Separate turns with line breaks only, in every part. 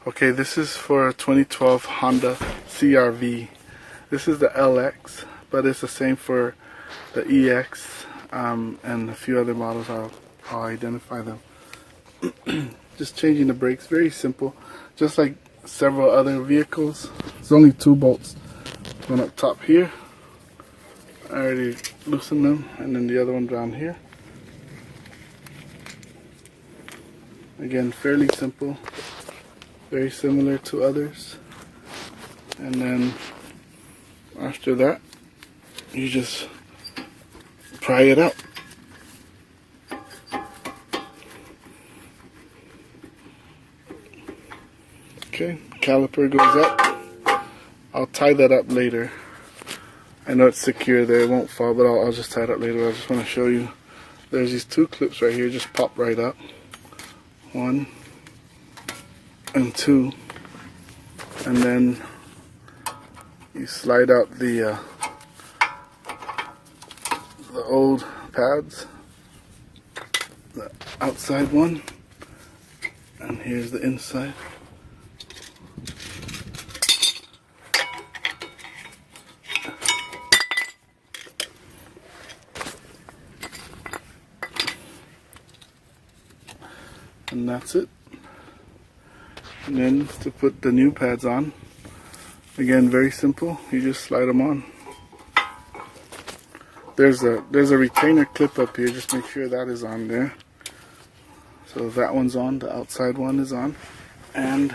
Okay, this is for a 2012 Honda CRV. This is the LX, but it's the same for the EX and a few other models. I'll identify them. Just changing the brakes, very simple. Just like several other vehicles. It's only 2 bolts. One up top here. I already loosened them, and then the other one down here. Again, fairly simple. Very similar to others. And then after that, you just pry it out. Okay, caliper goes up. I'll tie that up later. I know it's secure there, it won't fall, but I'll just tie it up later. I just want to show you. There's these 2 clips right here, just pop right up. 1 and 2, and then you slide out the old pads, the outside one, and here's the inside. And that's it. And then to put the new pads on, again, very simple. You just slide them on. There's a retainer clip up here. Just make sure that is on there. So that one's on. The outside one is on, and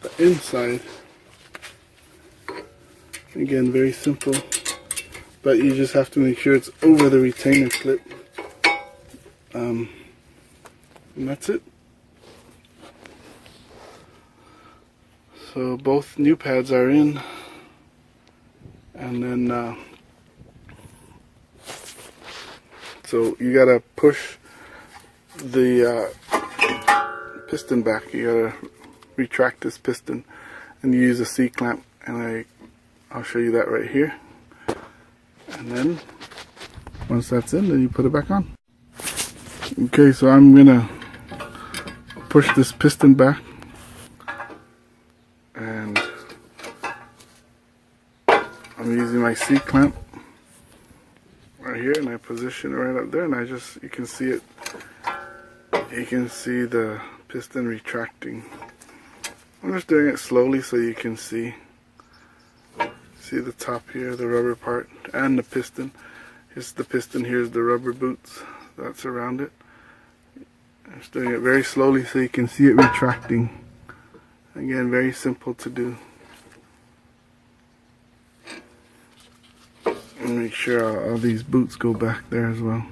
the inside. Again, very simple. But you just have to make sure it's over the retainer clip. And that's it. So both new pads are in, and then so you gotta push the piston back. You gotta retract this piston, and you use a C-clamp, and I'll show you that right here. And then once that's in, then you put it back on. Okay, so I'm gonna push this piston back, and I'm using my C-clamp right here, and I position it right up there, and you can see it. You can see the piston retracting. I'm just doing it slowly so you can see the top here, the rubber part, and the piston. Here's the piston, here's the rubber boots that's around it. I'm just doing it very slowly so you can see it retracting. Again, very simple to do. And make sure all these boots go back there as well.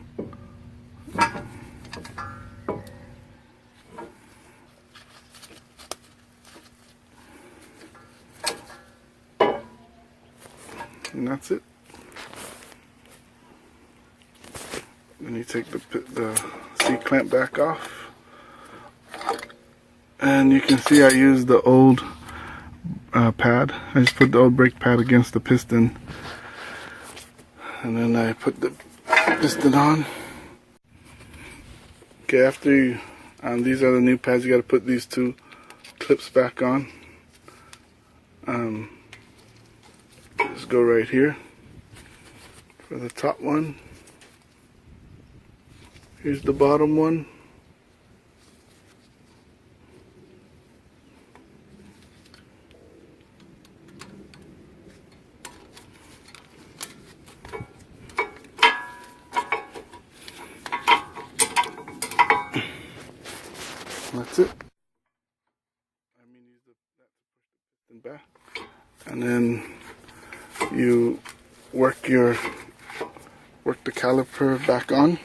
And that's it. Then you take the C-clamp back off. And you can see I used the old pad. I just put the old brake pad against the piston. And then I put the piston on. Okay, after you, these are the new pads, you got to put these 2 clips back on. Just go right here for the top one. Here's the bottom one. That's it. Use that to push the piston back, and then you work the caliper back on.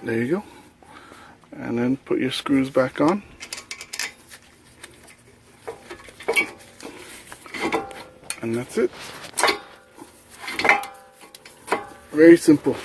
There you go. And then put your screws back on. And that's it. Very simple.